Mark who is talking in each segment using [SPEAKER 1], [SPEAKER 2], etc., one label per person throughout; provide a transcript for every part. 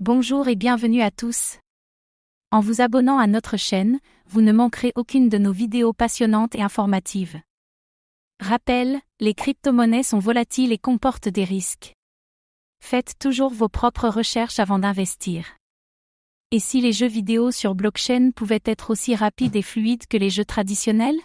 [SPEAKER 1] Bonjour et bienvenue à tous. En vous abonnant à notre chaîne, vous ne manquerez aucune de nos vidéos passionnantes et informatives. Rappel, les crypto-monnaies sont volatiles et comportent des risques. Faites toujours vos propres recherches avant d'investir. Et si les jeux vidéo sur blockchain pouvaient être aussi rapides et fluides que les jeux traditionnels?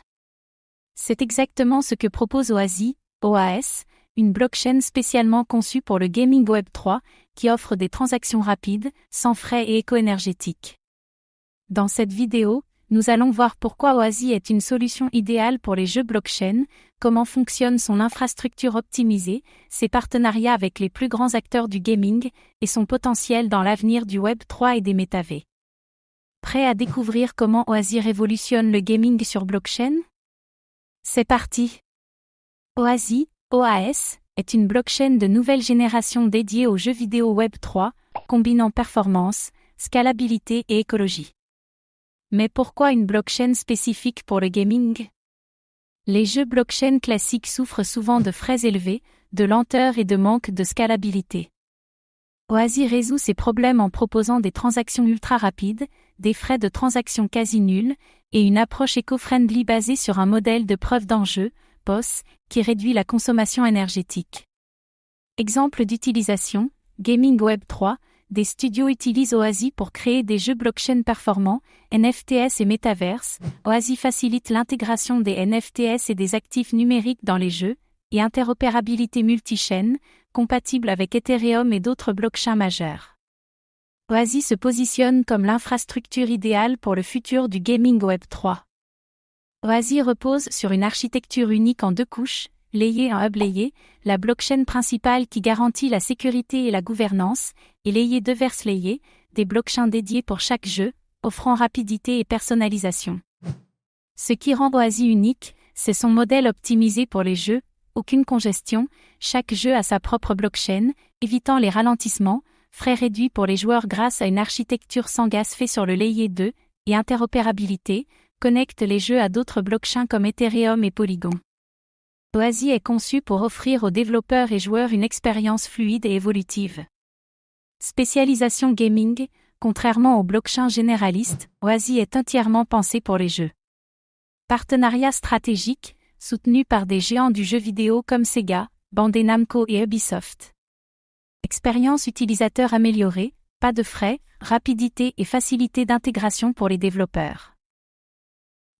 [SPEAKER 1] C'est exactement ce que propose OASI, OAS, une blockchain spécialement conçue pour le gaming Web 3, qui offre des transactions rapides, sans frais et éco-énergétiques. Dans cette vidéo, nous allons voir pourquoi OASI est une solution idéale pour les jeux blockchain, comment fonctionne son infrastructure optimisée, ses partenariats avec les plus grands acteurs du gaming, et son potentiel dans l'avenir du Web 3 et des métavers. Prêt à découvrir comment OASI révolutionne le gaming sur blockchain? C'est parti! OASI, OAS, est une blockchain de nouvelle génération dédiée aux jeux vidéo Web 3, combinant performance, scalabilité et écologie. Mais pourquoi une blockchain spécifique pour le gaming? Les jeux blockchain classiques souffrent souvent de frais élevés, de lenteur et de manque de scalabilité. OASI résout ces problèmes en proposant des transactions ultra rapides, des frais de transaction quasi nuls, et une approche éco-friendly basée sur un modèle de preuve d'enjeu, POS, qui réduit la consommation énergétique. Exemple d'utilisation, Gaming Web 3, des studios utilisent OASI pour créer des jeux blockchain performants, NFTs et Metaverse. OASI facilite l'intégration des NFTs et des actifs numériques dans les jeux, et interopérabilité multi-chaîne, compatible avec Ethereum et d'autres blockchains majeurs. OASI se positionne comme l'infrastructure idéale pour le futur du gaming Web 3. OASI repose sur une architecture unique en 2 couches, layer et hub layer, la blockchain principale qui garantit la sécurité et la gouvernance, et layer 2 verse layer, des blockchains dédiés pour chaque jeu, offrant rapidité et personnalisation. Ce qui rend OASI unique, c'est son modèle optimisé pour les jeux, aucune congestion, chaque jeu a sa propre blockchain, évitant les ralentissements, frais réduits pour les joueurs grâce à une architecture sans gaz fait sur le layer 2, et interopérabilité, connecte les jeux à d'autres blockchains comme Ethereum et Polygon. OASI est conçu pour offrir aux développeurs et joueurs une expérience fluide et évolutive. Spécialisation gaming, contrairement aux blockchains généralistes, OASI est entièrement pensé pour les jeux. Partenariat stratégique, soutenu par des géants du jeu vidéo comme Sega, Bandai Namco et Ubisoft. Expérience utilisateur améliorée, pas de frais, rapidité et facilité d'intégration pour les développeurs.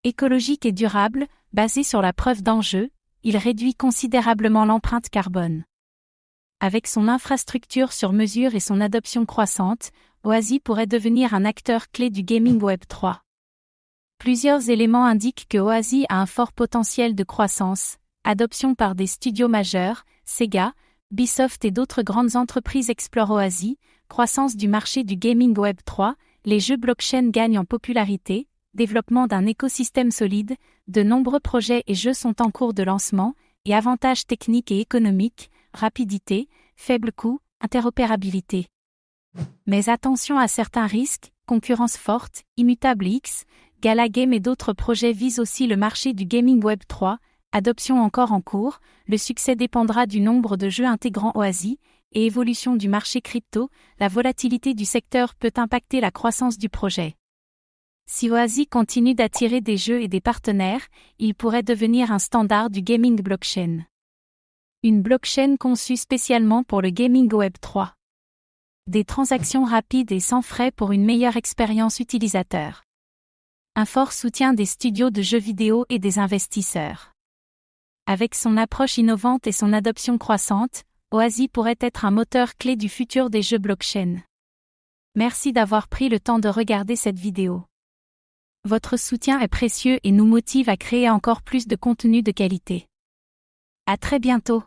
[SPEAKER 1] Écologique et durable, basé sur la preuve d'enjeu, il réduit considérablement l'empreinte carbone. Avec son infrastructure sur mesure et son adoption croissante, OASI pourrait devenir un acteur clé du gaming Web 3. Plusieurs éléments indiquent que OASI a un fort potentiel de croissance, adoption par des studios majeurs, Sega, Ubisoft et d'autres grandes entreprises explorent OASI, croissance du marché du gaming Web 3, les jeux blockchain gagnent en popularité, développement d'un écosystème solide, de nombreux projets et jeux sont en cours de lancement, et avantages techniques et économiques, rapidité, faible coût, interopérabilité. Mais attention à certains risques, concurrence forte, Immutable X, Gala Game et d'autres projets visent aussi le marché du gaming Web 3, adoption encore en cours, le succès dépendra du nombre de jeux intégrant OASI, et évolution du marché crypto, la volatilité du secteur peut impacter la croissance du projet. Si OASI continue d'attirer des jeux et des partenaires, il pourrait devenir un standard du gaming blockchain. Une blockchain conçue spécialement pour le gaming Web 3. Des transactions rapides et sans frais pour une meilleure expérience utilisateur. Un fort soutien des studios de jeux vidéo et des investisseurs. Avec son approche innovante et son adoption croissante, OASI pourrait être un moteur clé du futur des jeux blockchain. Merci d'avoir pris le temps de regarder cette vidéo. Votre soutien est précieux et nous motive à créer encore plus de contenu de qualité. À très bientôt.